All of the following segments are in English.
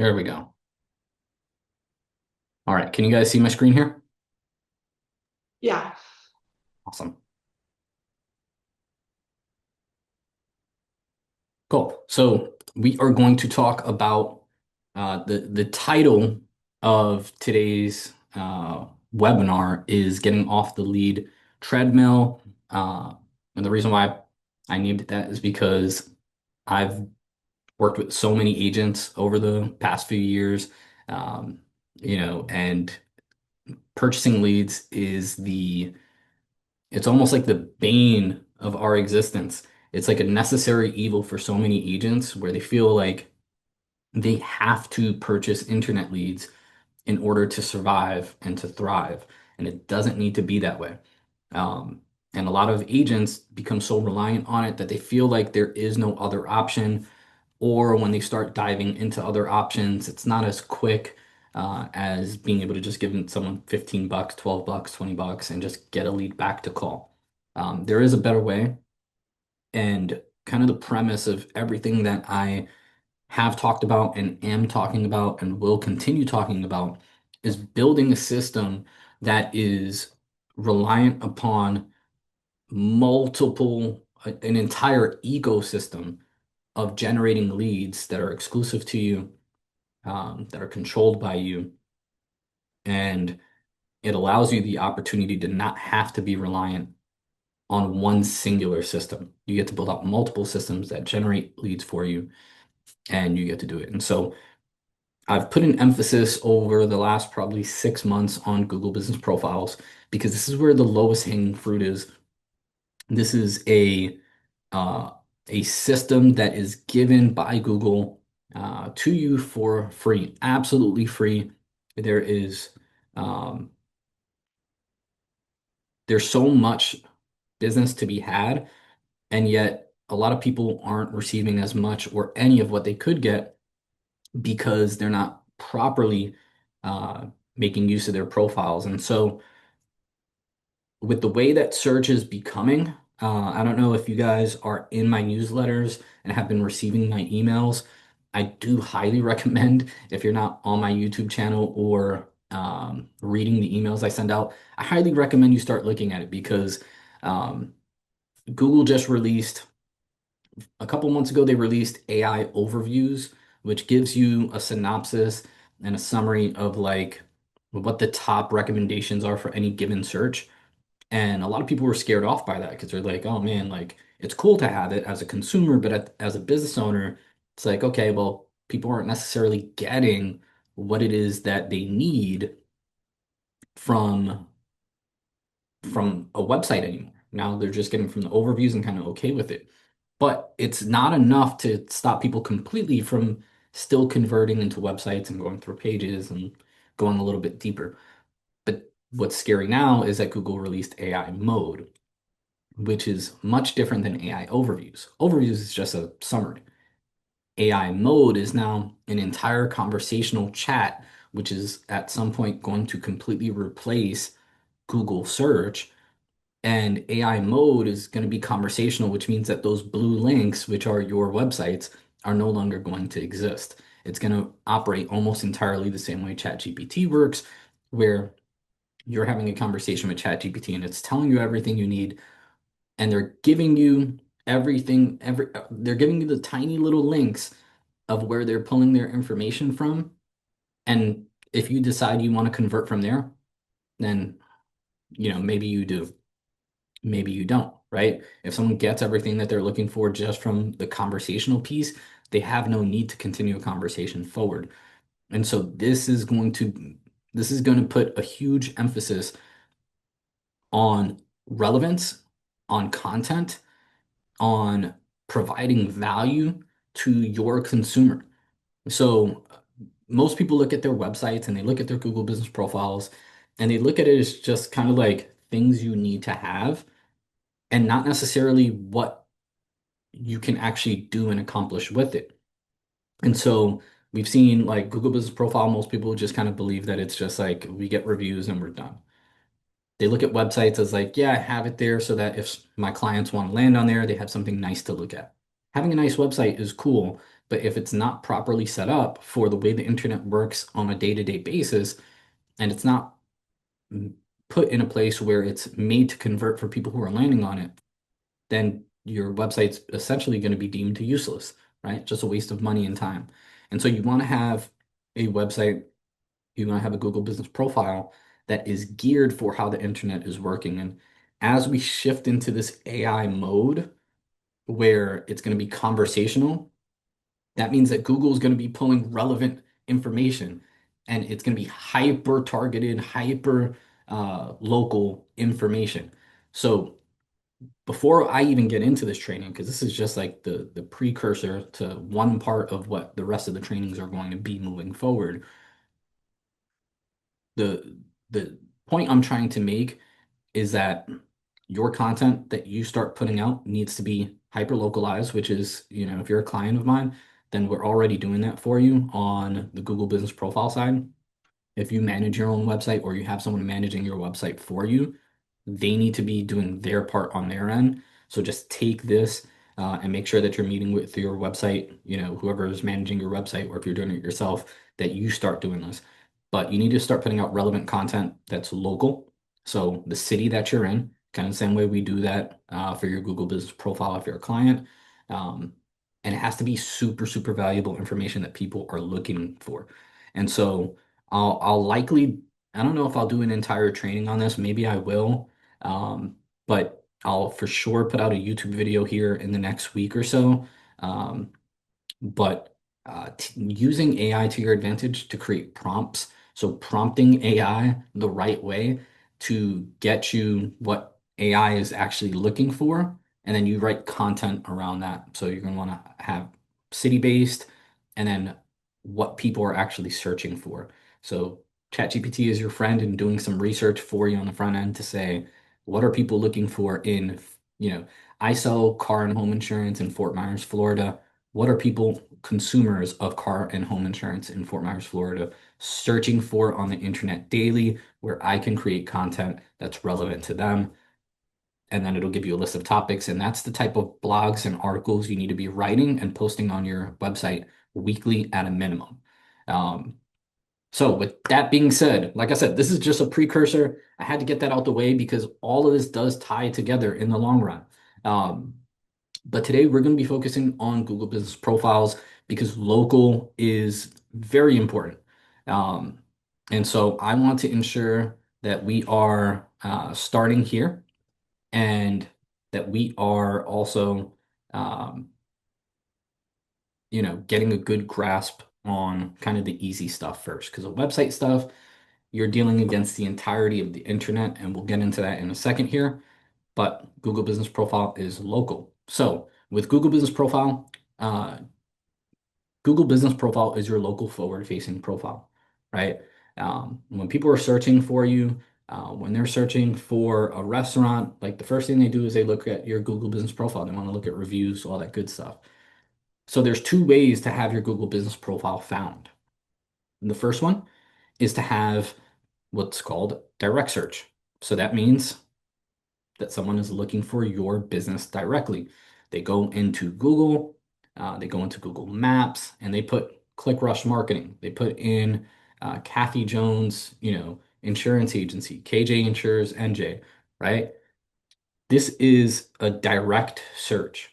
There we go. All right. Can you guys see my screen here? Yeah. Awesome. Cool. So we are going to talk about the title of today's webinar is getting off the lead treadmill. And the reason why I named it that is because I've worked with so many agents over the past few years, um, and purchasing leads is it's almost like the bane of our existence. It's like a necessary evil for so many agents where they feel like they have to purchase internet leads in order to survive and to thrive. And it doesn't need to be that way. Um, and a lot of agents become so reliant on it that they feel like there is no other option. Or when they start diving into other options, it's not as quick as being able to just give someone 15 bucks, 12 bucks, 20 bucks, and just get a lead back to call. There is a better way. And kind of the premise of everything that I have talked about and am talking about and will continue talking about is building a system that is reliant upon an entire ecosystem of generating leads that are exclusive to you, that are controlled by you, and it allows you the opportunity to not have to be reliant on one singular system. You get to build out multiple systems that generate leads for you, and you get to do it. And so I've put an emphasis over the last probably 6 months on Google Business Profiles because this is where the lowest hanging fruit is. This is uh, a system that is given by Google to you for free, absolutely free. There is um, there's so much business to be had, and yet a lot of people aren't receiving as much or any of what they could get because they're not properly uh, making use of their profiles. And so with the way that search is becoming, I don't know if you guys are in my newsletters and have been receiving my emails. I do highly recommend if you're not on my YouTube channel or reading the emails I send out, I highly recommend you start looking at it because um, Google just released a couple months ago, they released AI overviews, which gives you a synopsis and a summary of like what the top recommendations are for any given search. And a lot of people were scared off by that because they're like, oh man, like it's cool to have it as a consumer, but as a business owner, it's like, okay, well, people aren't necessarily getting what it is that they need from a website anymore. Now they're just getting from the overviews and kind of okay with it. But it's not enough to stop people completely from still converting into websites and going through pages and going a little bit deeper. But what's scary now is that Google released AI mode, which is much different than AI overviews. Overviews is just a summary. AI mode is now an entire conversational chat, which is at some point going to completely replace Google search. And AI mode is going to be conversational, which means that those blue links, which are your websites, are no longer going to exist. It's going to operate almost entirely the same way ChatGPT works, where you're having a conversation with ChatGPT and it's telling you everything you need, and they're giving you they're giving you the tiny little links of where they're pulling their information from. And if you decide you want to convert from there, then maybe you do. Maybe you don't, right? If someone gets everything that they're looking for just from the conversational piece, they have no need to continue a conversation forward. And so this is going to put a huge emphasis on relevance, on content, on providing value to your consumer. So most people look at their websites and they look at their Google business profiles and they look at it as just kind of like things you need to have and not necessarily what you can actually do and accomplish with it. And so we've seen like Google Business Profile, most people just kind of believe that it's just like we get reviews and we're done. They look at websites as like, yeah, I have it there so that if my clients want to land on there, they have something nice to look at. Having a nice website is cool, but if it's not properly set up for the way the internet works on a day-to-day basis, and it's not mm, put in a place where it's made to convert for people who are landing on it, then your website's essentially going to be deemed useless, right? Just a waste of money and time. And so you want to have a website, you want to have a Google Business Profile that is geared for how the internet is working. And as we shift into this AI mode where it's going to be conversational, that means that Google is going to be pulling relevant information and it's going to be hyper targeted, hyper local information. So before I even get into this training, because this is just like the precursor to one part of what the rest of the trainings are going to be moving forward, the point I'm trying to make is that your content that you start putting out needs to be hyper localized, which is, if you're a client of mine, then we're already doing that for you on the Google Business Profile side. If you manage your own website or you have someone managing your website for you, they need to be doing their part on their end. So just take this and make sure that you're meeting with your website, whoever is managing your website, or if you're doing it yourself, that you start doing this. But you need to start putting out relevant content that's local. So the city that you're in, kind of the same way we do that for your Google Business Profile if you're a client. Um, and it has to be super, super valuable information that people are looking for. And so I'll likely, I don't know if I'll do an entire training on this. Maybe I will. But I'll for sure put out a YouTube video here in the next week or so. Um, but using AI to your advantage to create prompts. So prompting AI the right way to get you what AI is actually looking for, and then you write content around that. So you're going to want to have city-based, and then what people are actually searching for. So ChatGPT is your friend in doing some research for you on the front end to say, what are people looking for in, I sell car and home insurance in Fort Myers, Florida. What are people, consumers of car and home insurance in Fort Myers, Florida, searching for on the internet daily, where I can create content that's relevant to them? And then it'll give you a list of topics. And that's the type of blogs and articles you need to be writing and posting on your website weekly at a minimum. Um, so with that being said, like I said, this is just a precursor. I had to get that out the way because all of this does tie together in the long run. Um, but today we're going to be focusing on Google Business Profiles because local is very important. Um, and so I want to ensure that we are starting here and that we are also, um, getting a good grasp on kind of the easy stuff first. Because the website stuff, you're dealing against the entirety of the internet, and we'll get into that in a second here. But Google Business Profile is local. So with Google Business Profile, uh, Google Business Profile is your local forward-facing profile, right? When people are searching for you, when they're searching for a restaurant, like the first thing they do is they look at your Google Business Profile. They want to look at reviews, all that good stuff. So there's two ways to have your Google Business Profile found. And the first one is to have what's called direct search. So that means that someone is looking for your business directly. They go into Google, they go into Google Maps, and they put Click Rush Marketing. They put in Kathy Jones, insurance agency, KJ Insures NJ, right? This is a direct search.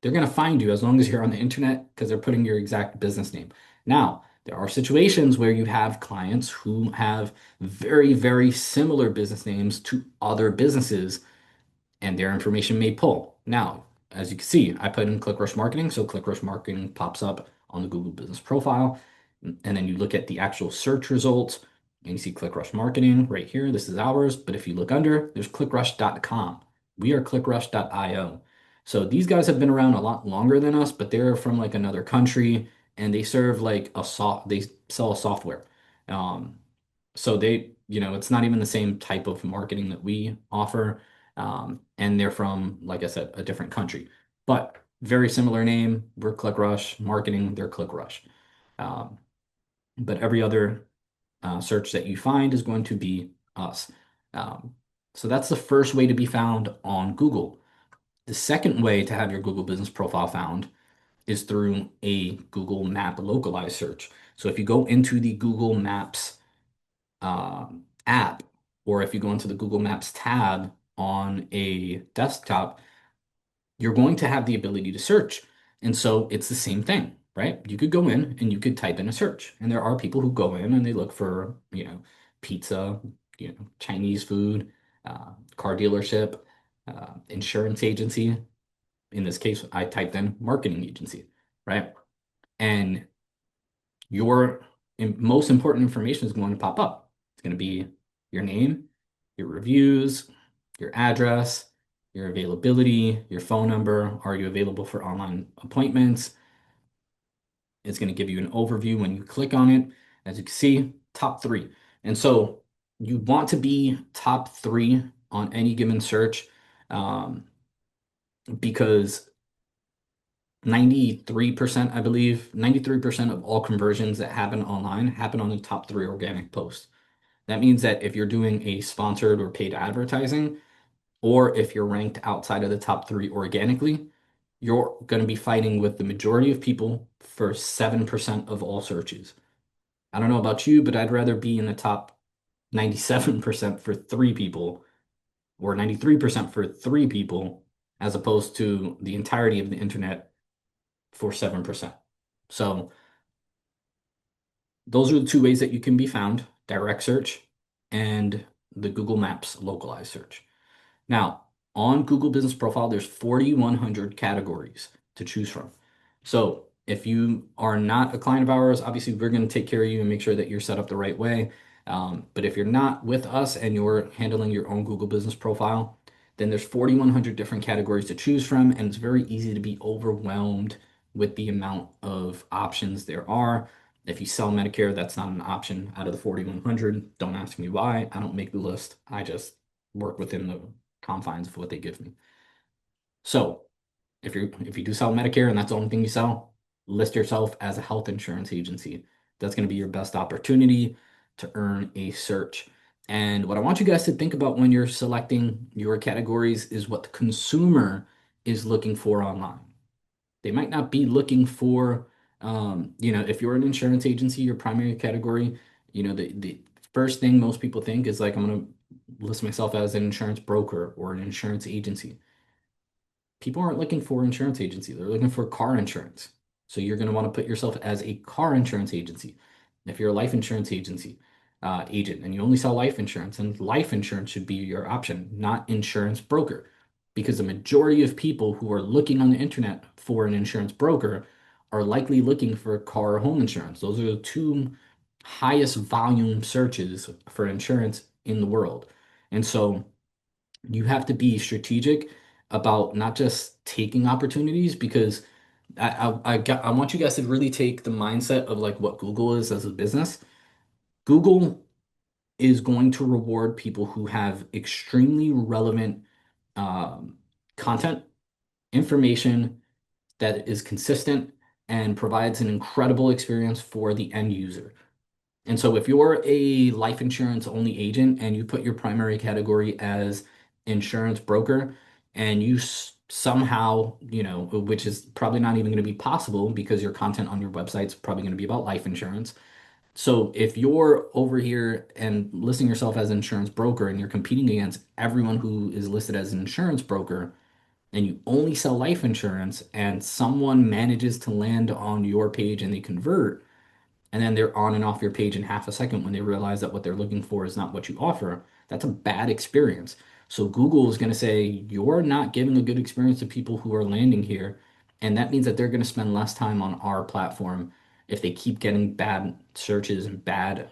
They're going to find you as long as you're on the internet because they're putting your exact business name. Now, there are situations where you have clients who have very, very similar business names to other businesses and their information may pull. Now, as you can see, I put in ClickRush Marketing, so ClickRush Marketing pops up on the Google Business Profile, and then you look at the actual search results, and you see ClickRush Marketing right here. This is ours, but if you look under, there's ClickRush.com. We are ClickRush.io. So these guys have been around a lot longer than us, but they're from like another country, and they serve like they sell a software. Um, so it's not even the same type of marketing that we offer. And they're from, like I said, a different country, but very similar name. We're ClickRush marketing, they're ClickRush. Um, but every other search that you find is going to be us. Um, so that's the first way to be found on Google. The second way to have your Google business profile found is through a Google Map localized search. So if you go into the Google Maps app, or if you go into the Google Maps tab on a desktop, you're going to have the ability to search. And so it's the same thing, right? You could go in and you could type in a search. And there are people who go in and they look for, pizza, Chinese food, car dealership, insurance agency. In this case, I typed in marketing agency, right? And your most important information is going to pop up. It's going to be your name, your reviews, your address, your availability, your phone number. Are you available for online appointments? It's going to give you an overview when you click on it. As you can see, top three. And so you want to be top three on any given search um, because 93%, I believe, 93% of all conversions that happen online happen on the top three organic posts. That means that if you're doing a sponsored or paid advertising, or if you're ranked outside of the top three organically, you're going to be fighting with the majority of people for 7% of all searches. I don't know about you, but I'd rather be in the top 97% for three people or 93% for three people as opposed to the entirety of the internet for 7%. So those are the two ways that you can be found, direct search and the Google Maps localized search. Now, on Google Business Profile, there's 4,100 categories to choose from. So if you are not a client of ours, obviously we're going to take care of you and make sure that you're set up the right way. But if you're not with us and you're handling your own Google Business Profile, then there's 4,100 different categories to choose from, and it's very easy to be overwhelmed with the amount of options there are. If you sell Medicare, that's not an option out of the 4,100. Don't ask me why. I don't make the list. I just work within the confines of what they give me. So if you do sell Medicare and that's the only thing you sell, list yourself as a health insurance agency. That's going to be your best opportunity to earn a search. And what I want you guys to think about when you're selecting your categories is what the consumer is looking for online. They might not be looking for, if you're an insurance agency, your primary category, the first thing most people think is like, I'm going to list myself as an insurance broker or an insurance agency. People aren't looking for insurance agency. They're looking for car insurance. So you're going to want to put yourself as a car insurance agency. If you're a life insurance agency agent and you only sell life insurance, and life insurance should be your option, not insurance broker, because the majority of people who are looking on the internet for an insurance broker are likely looking for car or home insurance. Those are the two highest volume searches for insurance in the world. And so you have to be strategic about not just taking opportunities because I want you guys to really take the mindset of like what Google is as a business. Google is going to reward people who have extremely relevant um, content, information that is consistent and provides an incredible experience for the end user. And so if you're a life insurance only agent and you put your primary category as insurance broker and you somehow, which is probably not even going to be possible because your content on your website is probably going to be about life insurance. So if you're over here and listing yourself as an insurance broker and you're competing against everyone who is listed as an insurance broker and you only sell life insurance and someone manages to land on your page and they convert, and then they're on and off your page in half a second when they realize that what they're looking for is not what you offer, that's a bad experience. So Google is going to say, you're not giving a good experience to people who are landing here. And that means that they're going to spend less time on our platform if they keep getting bad searches and bad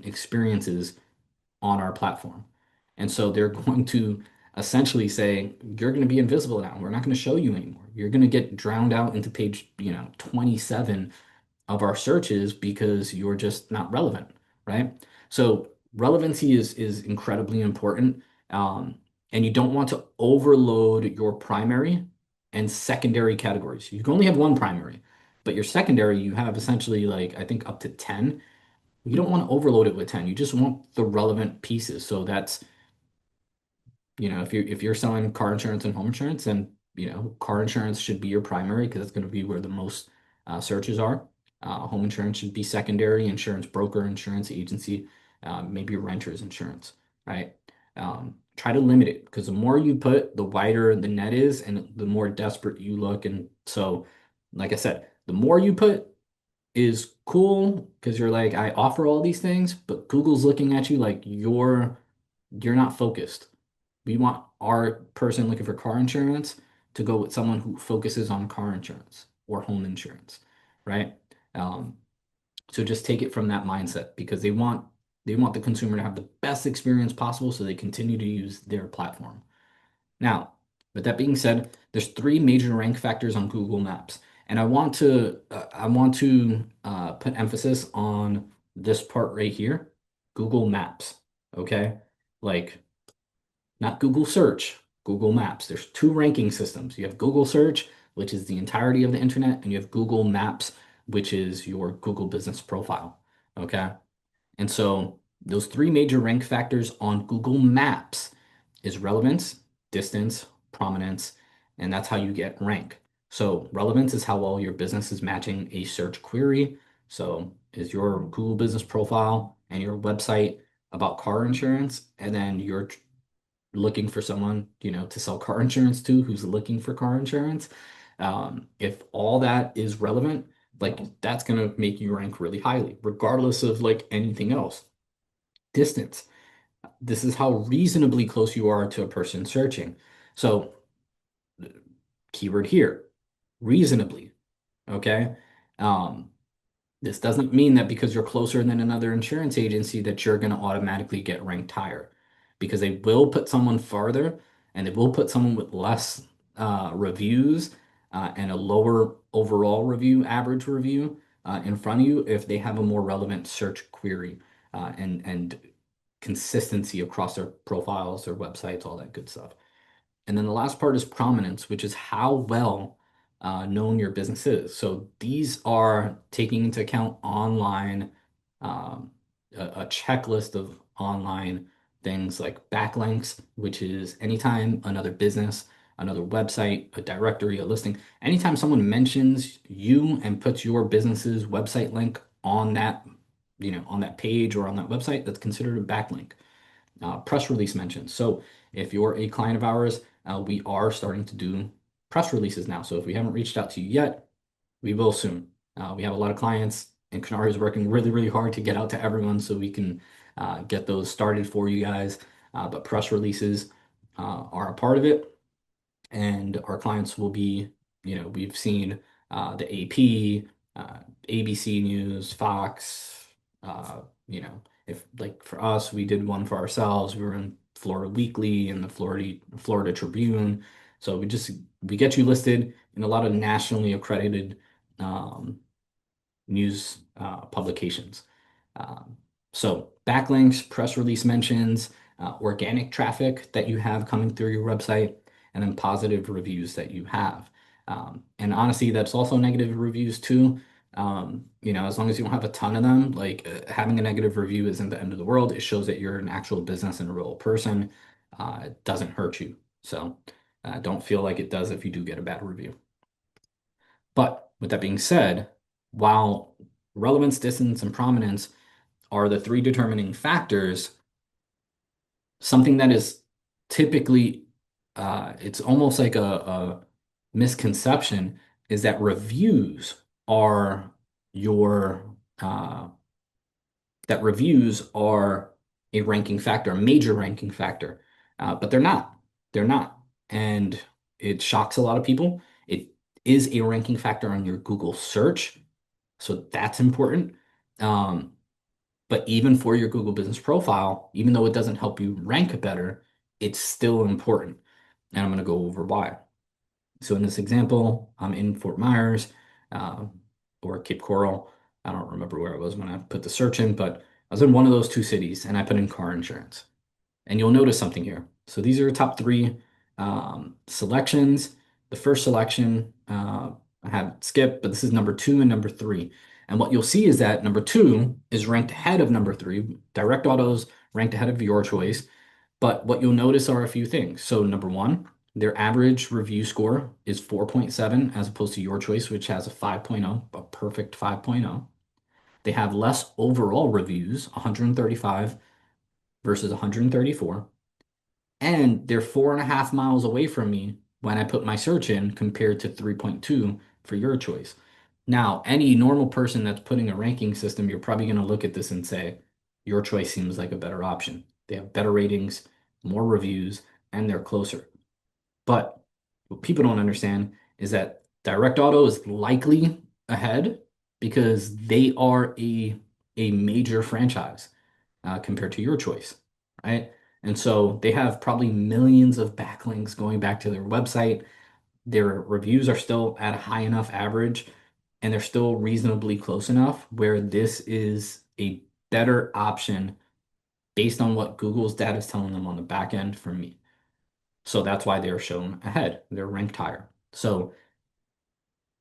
experiences on our platform. And so they're going to essentially say, you're going to be invisible now. We're not going to show you anymore. You're going to get drowned out into page, 27 of our searches because you're just not relevant, right? So relevancy is incredibly important. And you don't want to overload your primary and secondary categories. You can only have one primary, but your secondary, you have essentially like, I think up to 10. You don't want to overload it with 10. You just want the relevant pieces. So that's, if you're selling car insurance and home insurance, then car insurance should be your primary because it's going to be where the most searches are. Home insurance should be secondary, insurance broker, insurance agency, maybe renter's insurance, right? Try to limit it because the more you put, the wider the net is, and the more desperate you look. And so, like I said, the more you put is cool because you're like, I offer all these things, but Google's looking at you like you're not focused. We want our person looking for car insurance to go with someone who focuses on car insurance or home insurance, right? Um, so just take it from that mindset because they want the consumer to have the best experience possible so they continue to use their platform. Now, with that being said, there's three major rank factors on Google Maps, and I want to put emphasis on this part right here, Google Maps. Okay, like not Google Search, Google Maps. There's two ranking systems. You have Google Search, which is the entirety of the internet, and you have Google Maps, which is your Google business profile. Okay. And so those three major rank factors on Google Maps is relevance, distance, prominence, and that's how you get rank. So relevance is how well your business is matching a search query. So is your Google business profile and your website about car insurance, and then you're looking for someone, to sell car insurance to who's looking for car insurance. If all that is relevant, like that's going to make you rank really highly, regardless of like anything else. Distance. This is how reasonably close you are to a person searching. So, keyword here, reasonably. Okay. Um, this doesn't mean that because you're closer than another insurance agency that you're going to automatically get ranked higher because they will put someone farther and they will put someone with less reviews and a lower overall review, average review in front of you if they have a more relevant search query and consistency across their profiles, their websites, all that good stuff. And then the last part is prominence, which is how well known your business is. So these are taking into account online, um, a checklist of online things like backlinks, which is anytime another business, another website, a directory, a listing, anytime someone mentions you and puts your business's website link on that, on that page or on that website, that's considered a backlink. Press release mentions. So if you're a client of ours, we are starting to do press releases now. So if we haven't reached out to you yet, we will soon. We have a lot of clients, and Canary is working really, really hard to get out to everyone so we can get those started for you guys. But press releases are a part of it, and our clients will be, we've seen the AP, ABC News, Fox, if like for us, we did one for ourselves. We were in Florida Weekly and the Florida Tribune. So we get you listed in a lot of nationally accredited um, news publications. Um, so backlinks, press release mentions, organic traffic that you have coming through your website, and then positive reviews that you have. And honestly, that's also negative reviews too. As long as you don't have a ton of them, like having a negative review isn't the end of the world. It shows that you're an actual business and a real person. It doesn't hurt you. So don't feel like it does if you do get a bad review. But with that being said, while relevance, distance, and prominence are the three determining factors, something that is typically, it's almost like a misconception is that reviews are your, uh, that reviews are a ranking factor, a major ranking factor. But they're not. They're not. And it shocks a lot of people. It is a ranking factor on your Google search. So that's important. Um, but even for your Google business profile, even though it doesn't help you rank better, it's still important. And I'm going to go over why. So in this example, I'm in Fort Myers or Cape Coral. I don't remember where I was when I put the search in, but I was in one of those two cities and I put in car insurance. And you'll notice something here. So these are top three selections. The first selection I have skipped, but this is number two and number three. And what you'll see is that number two is ranked ahead of number three. Direct autos ranked ahead of your choice. But what you'll notice are a few things. So number one, Their average review score is 4.7 as opposed to your choice, which has a 5.0, a perfect 5.0. They have less overall reviews, 135 versus 134. And they're 4.5 miles away from me when I put my search in compared to 3.2 for your choice. Now, any normal person that's putting a ranking system, you're probably going to look at this and say, your choice seems like a better option. They have better ratings, more reviews, and they're closer. But what people don't understand is that Direct Auto is likely ahead because they are a major franchise compared to your choice, right? And so they have probably millions of backlinks going back to their website. Their reviews are still at a high enough average, and they're still reasonably close enough where this is a better option based on what Google's data is telling them on the back end for me. So that's why they're shown ahead. They're ranked higher. So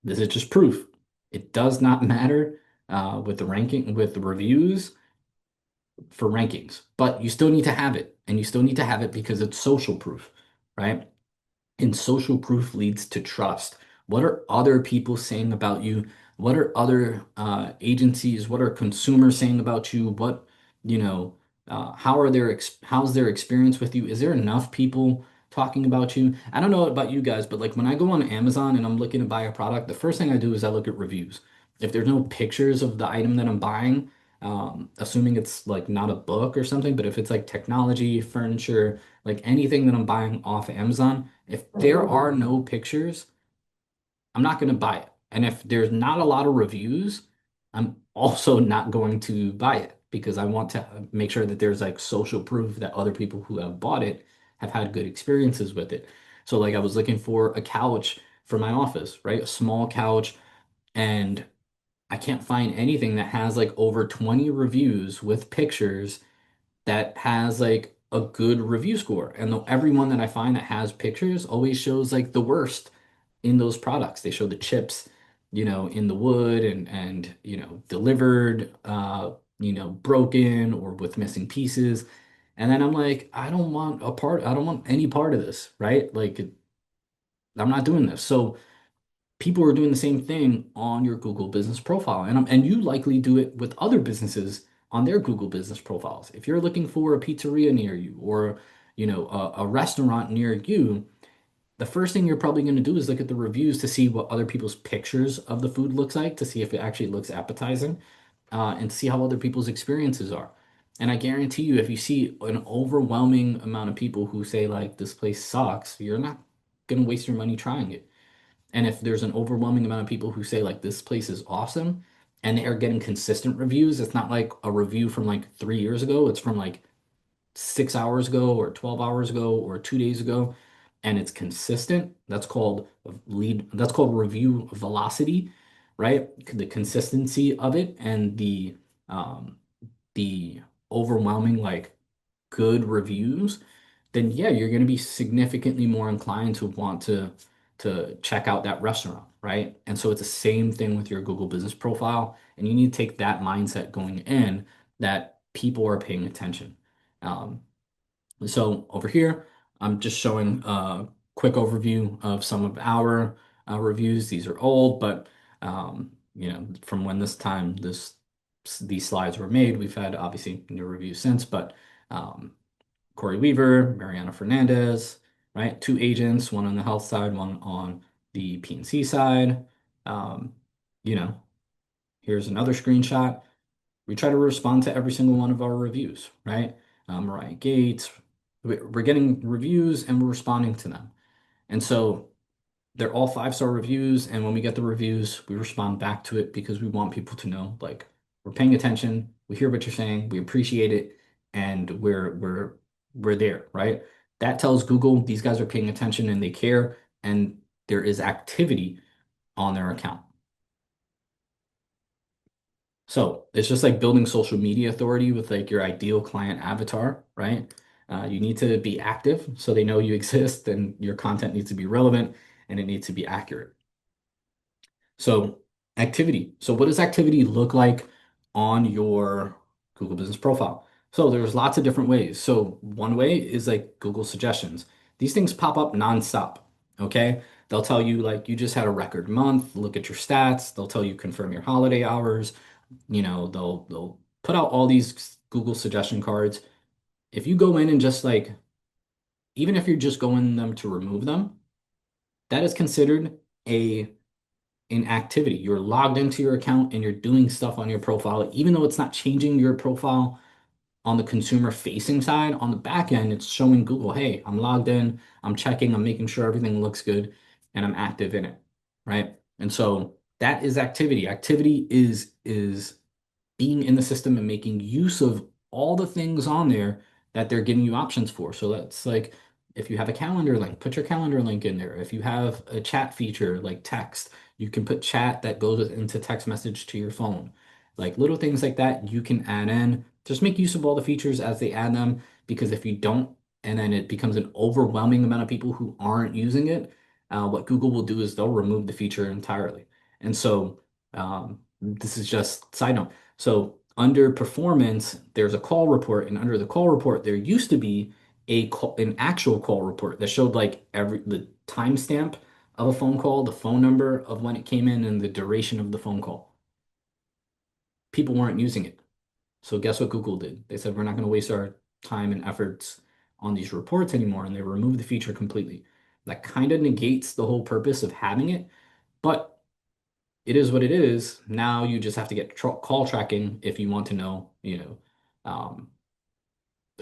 this is just proof. It does not matter with the ranking, with the reviews for rankings, but you still need to have it. And you still need to have it because it's social proof, right? And social proof leads to trust. What are other people saying about you? What are other agencies? What are consumers saying about you? What, how are how's their experience with you? Is there enough people talking about you? I don't know about you guys, but like when I go on Amazon and I'm looking to buy a product, the first thing I do is I look at reviews. If there's no pictures of the item that I'm buying, assuming it's like not a book or something, but if it's like technology, furniture, like anything that I'm buying off Amazon, if there are no pictures, I'm not going to buy it. And if there's not a lot of reviews, I'm also not going to buy it because I want to make sure that there's like social proof that other people who have bought it have had good experiences with it. So like I was looking for a couch for my office, right? A small couch, and I can't find anything that has like over 20 reviews with pictures that has like a good review score. And everyone that I find that has pictures always shows like the worst in those products. They show the chips, in the wood and delivered, broken or with missing pieces. And then I'm like, I don't want any part of this, right? Like I'm not doing this. So people are doing the same thing on your Google business profile. And you likely do it with other businesses on their Google business profiles. If you're looking for a pizzeria near you or, a restaurant near you, the first thing you're probably going to do is look at the reviews to see what other people's pictures of the food looks like, to see if it actually looks appetizing, and to see how other people's experiences are. And I guarantee you, if you see an overwhelming amount of people who say like this place sucks, you're not going to waste your money trying it. And if there's an overwhelming amount of people who say like this place is awesome and they are getting consistent reviews, it's not like a review from like 3 years ago, it's from like 6 hours ago or 12 hours ago or 2 days ago, and it's consistent. That's called review velocity, right? The consistency of it and um the overwhelming like good reviews, then yeah, you're going to be significantly more inclined to want to check out that restaurant, right? And so it's the same thing with your Google Business Profile, and you need to take that mindset going in that people are paying attention. Um, so over here, I'm just showing a quick overview of some of our reviews. These are old, but from when these slides were made, we've had obviously new reviews since, but um, Corey Weaver, Mariana Fernandez, right? Two agents, one on the health side, one on the P&C side. Um, you know, Here's another screenshot. We try to respond to every single one of our reviews, right? Mariah Gates, we're getting reviews and we're responding to them. And so they're all 5-star reviews. And when we get the reviews, we respond back to it because we want people to know, like, we're paying attention, we hear what you're saying, we appreciate it, and we're there, right? That tells Google these guys are paying attention and they care, and there is activity on their account. So it's just like building social media authority with like your ideal client avatar, right? You need to be active so they know you exist and your content needs to be relevant and it needs to be accurate. So activity. So what does activity look like on your Google Business Profile? So there's lots of different ways. So one way is like Google suggestions. These things pop up nonstop. Okay. They'll tell you like you just had a record month, look at your stats. They'll tell you confirm your holiday hours. They'll put out all these Google suggestion cards. If you go in and just like, even if you're just going them to remove them, that is considered a an activity. You're logged into your account and you're doing stuff on your profile, even though it's not changing your profile on the consumer facing side. On the back end, it's showing Google, hey, I'm logged in, I'm checking, I'm making sure everything looks good, and I'm active in it, right? And so that is activity. Activity is being in the system and making use of all the things on there that they're giving you options for. So that's like if you have a calendar link, put your calendar link in there. If you have a chat feature like text, you can put chat that goes into text message to your phone. Like little things like that you can add in. Just make use of all the features as they add them because if you don't, and then it becomes an overwhelming amount of people who aren't using it, what Google will do is they'll remove the feature entirely. And so this is just side note. So under performance, there's a call report, and under the call report, there used to be an actual call report that showed like the timestamp of a phone call, the phone number of when it came in, and the duration of the phone call. People weren't using it. So guess what Google did? They said we're not going to waste our time and efforts on these reports anymore, and they removed the feature completely. That kind of negates the whole purpose of having it, but it is what it is. Now you just have to get call tracking if you want to know, um,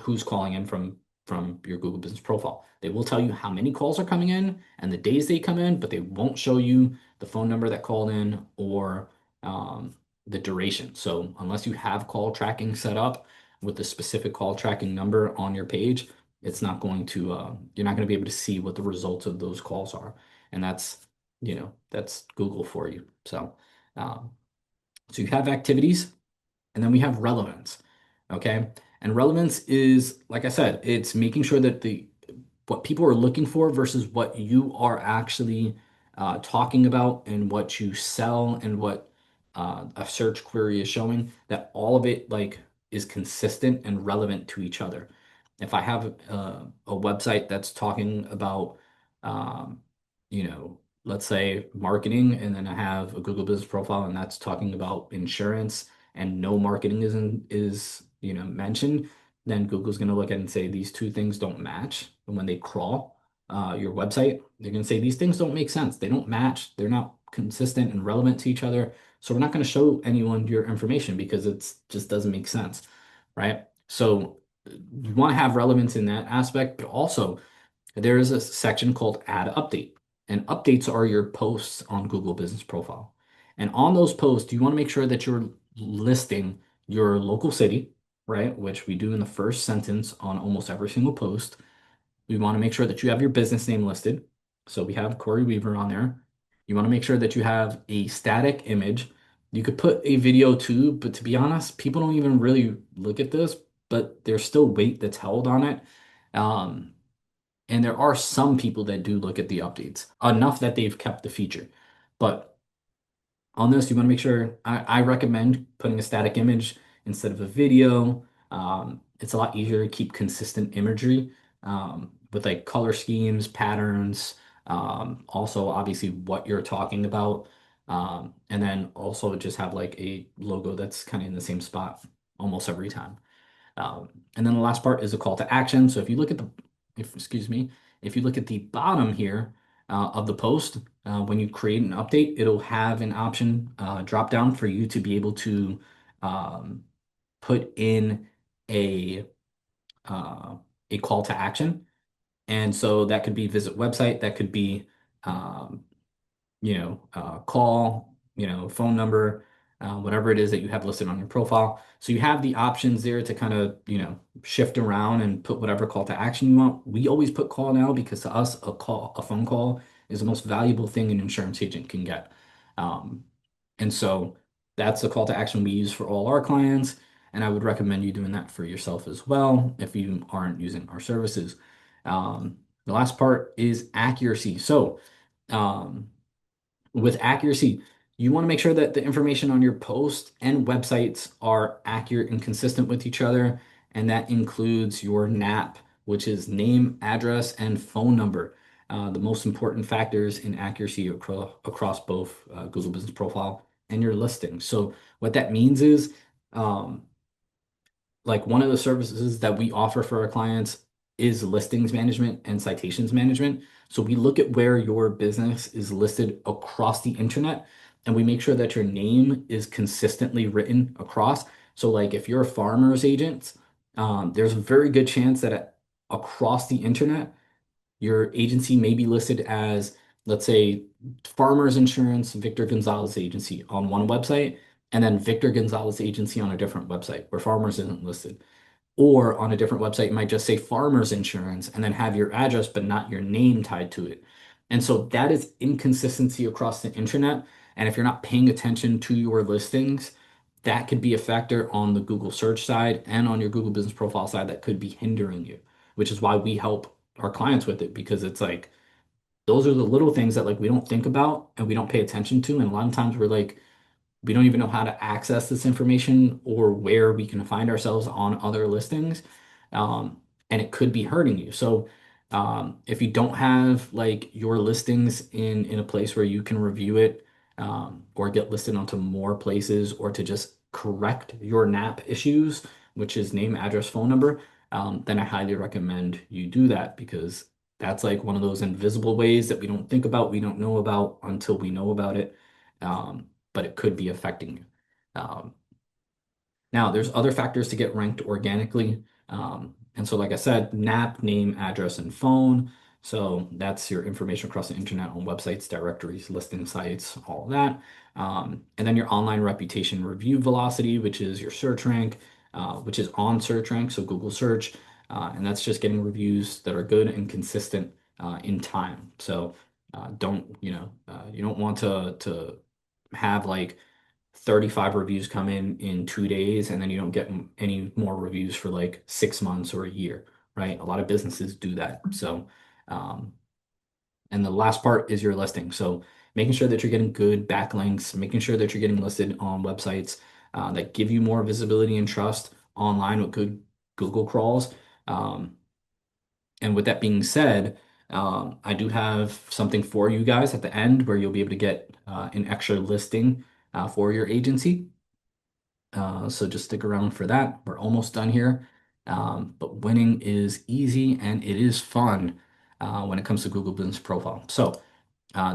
who's calling in from your Google Business Profile. They will tell you how many calls are coming in and the days they come in, but they won't show you the phone number that called in or the duration. So unless you have call tracking set up with the specific call tracking number on your page, it's not going to you're not going to be able to see what the results of those calls are. And that's Google for you. Um, so you have activities and then we have relevance. Okay. And relevance is, like I said, it's making sure that the what people are looking for versus what you are actually talking about and what you sell and what a search query is showing, that all of it like is consistent and relevant to each other. If I have a website that's talking about, um, let's say marketing, and then I have a Google Business Profile and that's talking about insurance, and no marketing is mentioned, then Google's going to look at it and say these two things don't match. And when they crawl your website, they're going to say these things don't make sense. They don't match. They're not consistent and relevant to each other. So we're not going to show anyone your information because it's just doesn't make sense, right? So you want to have relevance in that aspect, but also there is a section called Add Update. And updates are your posts on Google Business Profile. And on those posts, you want to make sure that you're listing your local city, right? Which we do in the first sentence on almost every single post. We want to make sure that you have your business name listed. So we have Corey Weaver on there. You want to make sure that you have a static image. You could put a video too, but to be honest, people don't even really look at this, but there's still weight that's held on it. Um, and there are some people that do look at the updates enough that they've kept the feature. But on this, you want to make sure I recommend putting a static image instead of a video. It's a lot easier to keep consistent imagery with like color schemes, patterns, also obviously what you're talking about. And then also just have like a logo that's kind of in the same spot almost every time. And then the last part is a call to action. So if you look at excuse me, if you look at the bottom here of the post, when you create an update, it'll have an option drop down for you to be able to um, put in a uh, a call to action. And so that could be visit website, that could be um, call, phone number, whatever it is that you have listed on your profile. So you have the options there to kind of, shift around and put whatever call to action you want. We always put call now because to us, a phone call is the most valuable thing an insurance agent can get. Um, and so that's the call to action we use for all our clients. And I would recommend you doing that for yourself as well if you aren't using our services. The last part is accuracy. So, um, with accuracy, you want to make sure that the information on your post and websites are accurate and consistent with each other. And that includes your NAP. which is name, address, and phone number. The most important factors in accuracy across both Google Business Profile and your listing. So what that means is, um, like one of the services that we offer for our clients is listings management and citations management. So we look at where your business is listed across the internet and we make sure that your name is consistently written across. So like if you're a farmer's agent, there's a very good chance that across the internet, your agency may be listed as, let's say, Farmers Insurance Victor Gonzalez Agency on one website, and then Victor Gonzalez Agency on a different website where Farmers isn't listed. Or on a different website, it might just say Farmers Insurance and then have your address, but not your name tied to it. And so that is inconsistency across the internet. And if you're not paying attention to your listings, that could be a factor on the Google search side and on your Google Business Profile side that could be hindering you, which is why we help our clients with it because it's like those are the little things that like we don't think about and we don't pay attention to. And a lot of times we're like, we don't even know how to access this information or where we can find ourselves on other listings. Um, and it could be hurting you. So if you don't have like your listings in a place where you can review it or get listed onto more places or to just correct your NAP issues, which is name, address, phone number, then I highly recommend you do that because that's like one of those invisible ways that we don't think about, we don't know about until we know about it. But it could be affecting you. Um, Now, there's other factors to get ranked organically. And so, like I said, NAP, name, address, and phone. So that's your information across the internet on websites, directories, listing sites, all of that. And then your online reputation review velocity, which is your search rank, which is on search rank, so Google search. And that's just getting reviews that are good and consistent in time. So you don't want to have like 35 reviews come in 2 days and then you don't get any more reviews for like 6 months or a year, right? A lot of businesses do that. So, um, and the last part is your listing. So making sure that you're getting good backlinks, making sure that you're getting listed on websites that give you more visibility and trust online with good Google crawls. Um, and with that being said, I do have something for you guys at the end where you'll be able to get an extra listing for your agency. So just stick around for that. We're almost done here. But winning is easy and it is fun when it comes to Google Business Profile. So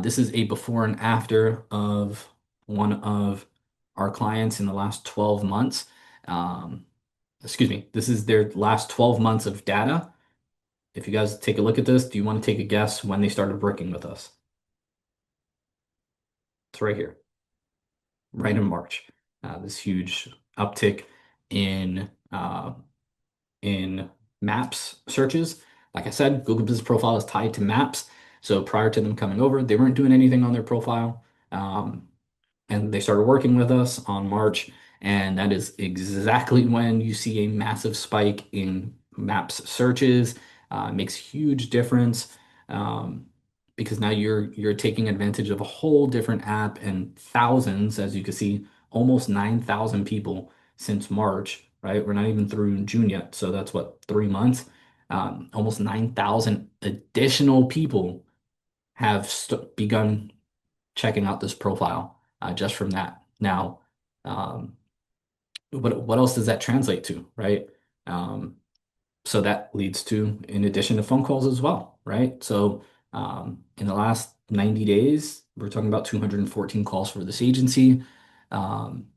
this is a before and after of one of our clients in the last 12 months. Um, Excuse me, this is their last 12 months of data. If you guys take a look at this, do you want to take a guess when they started working with us? It's right here, right in March. This huge uptick in in maps searches. Like I said, Google Business Profile is tied to maps. So prior to them coming over, they weren't doing anything on their profile. Um, and they started working with us on March, and that is exactly when you see a massive spike in maps searches. It makes huge difference um, because now you're taking advantage of a whole different app and thousands, as you can see, almost 9,000 people since March, right? We're not even through June yet, so that's what, 3 months. Almost 9,000 additional people have begun checking out this profile just from that. Now, um, what else does that translate to, right? Um, so that leads to, in addition to phone calls as well, right? So in the last 90 days, we're talking about 214 calls for this agency. Um,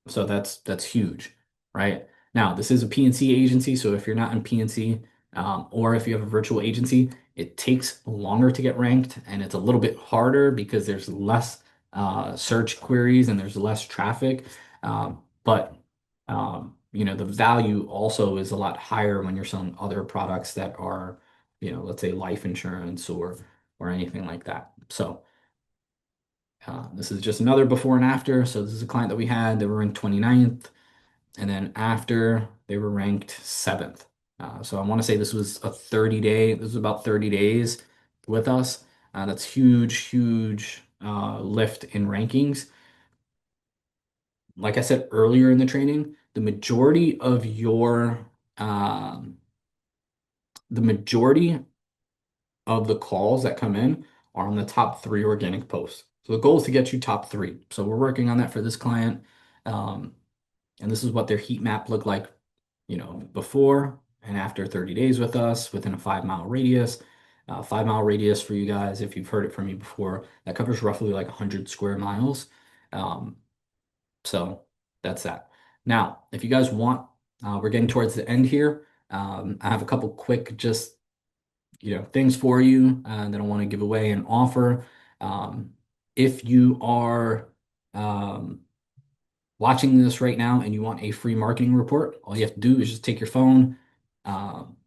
so that's huge, right? Now, this is a PNC agency, so if you're not in PNC or if you have a virtual agency, it takes longer to get ranked and it's a little bit harder because there's less search queries and there's less traffic. But the value also is a lot higher when you're selling other products that are, let's say life insurance or anything like that. So this is just another before and after. So this is a client that we had. They were ranked 29th. And then after, they were ranked 7th. So I want to say this was this was about 30 days with us. That's huge, huge lift in rankings. Like I said earlier in the training, the majority of your the majority of the calls that come in are on the top three organic posts. So the goal is to get you top three. So we're working on that for this client. Um, and this is what their heat map looked like, before and after 30 days with us within a 5 mile radius. 5 mile radius for you guys, if you've heard it from me before, that covers roughly like 100 square miles. Um, so that's that. Now, if you guys want, we're getting towards the end here. I have a couple quick just things for you that I want to give away and offer. If you are um, watching this right now and you want a free marketing report, all you have to do is just take your phone, um,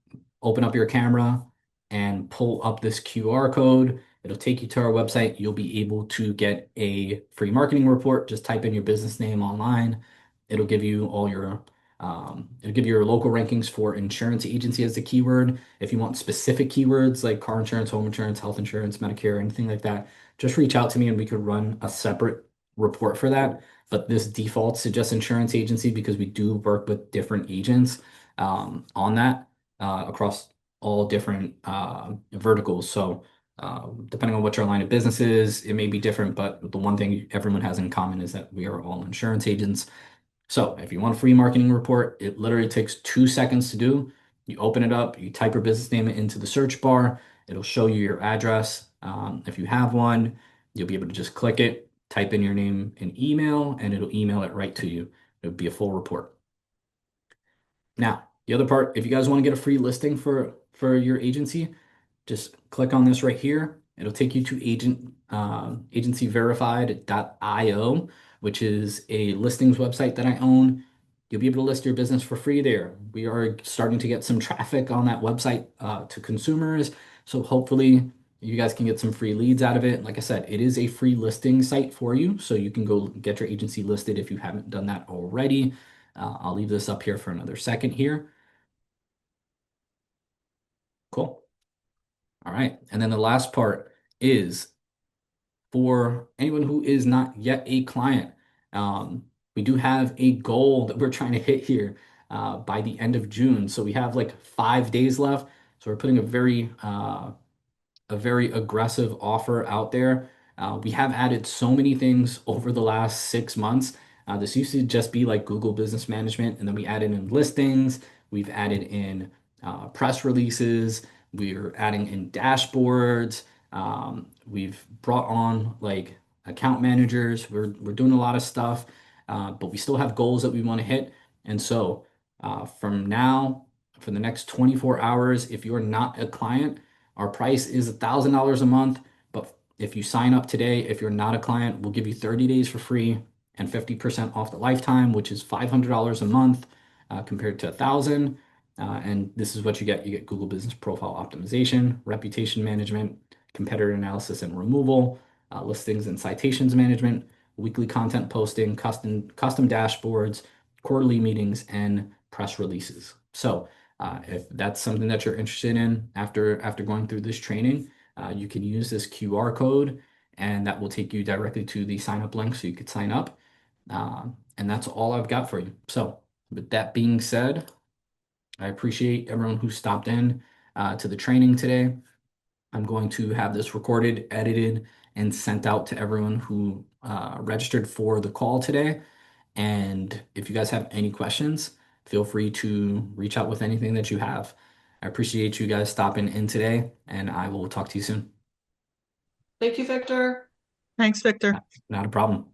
open up your camera, and pull up this QR code. It'll take you to our website. You'll be able to get a free marketing report. Just type in your business name online. It'll give you it'll give you your local rankings for insurance agency as the keyword. If you want specific keywords like car insurance, home insurance, health insurance, Medicare, anything like that, just reach out to me and we could run a separate report for that. But this defaults to just insurance agency because we do work with different agents on that across all different verticals. So depending on what your line of business is, it may be different, but the one thing everyone has in common is that we are all insurance agents. So if you want a free marketing report, it literally takes 2 seconds to do. You open it up, you type your business name into the search bar, it'll show you your address. If you have one, you'll be able to just click it, type in your name and email, and it'll email it right to you. It'll be a full report. Now, the other part, if you guys want to get a free listing for your agency, just click on this right here. It'll take you to agencyverified.io, which is a listings website that I own. You'll be able to list your business for free there. We are starting to get some traffic on that website to consumers. So hopefully you guys can get some free leads out of it. Like I said, it is a free listing site for you. So you can go get your agency listed if you haven't done that already. I'll leave this up here for another second here. Cool. All right. And then the last part is for anyone who is not yet a client. We do have a goal that we're trying to hit here by the end of June. So we have like 5 days left. So we're putting a very aggressive offer out there. We have added so many things over the last 6 months. This used to just be like Google Business Management, and then we added in listings, we've added in press releases, we're adding in dashboards, we've brought on like account managers. We're doing a lot of stuff, but we still have goals that we want to hit. And so from now, for the next 24 hours, if you're not a client, our price is $1,000 a month, but if you sign up today, if you're not a client, we'll give you 30 days for free and 50% off the lifetime, which is $500 a month compared to 1,000. And this is what you get. You get Google Business Profile Optimization, Reputation Management, Competitor Analysis and Removal, Listings and Citations Management, weekly content posting, custom dashboards, quarterly meetings, and press releases. So if that's something that you're interested in after going through this training, you can use this QR code and that will take you directly to the sign up link so you could sign up. And that's all I've got for you. So with that being said, I appreciate everyone who stopped in to the training today. I'm going to have this recorded, edited, and sent out to everyone who registered for the call today. And if you guys have any questions, feel free to reach out with anything that you have. I appreciate you guys stopping in today, and I will talk to you soon. Thank you, Victor. Thanks, Victor. Not a problem.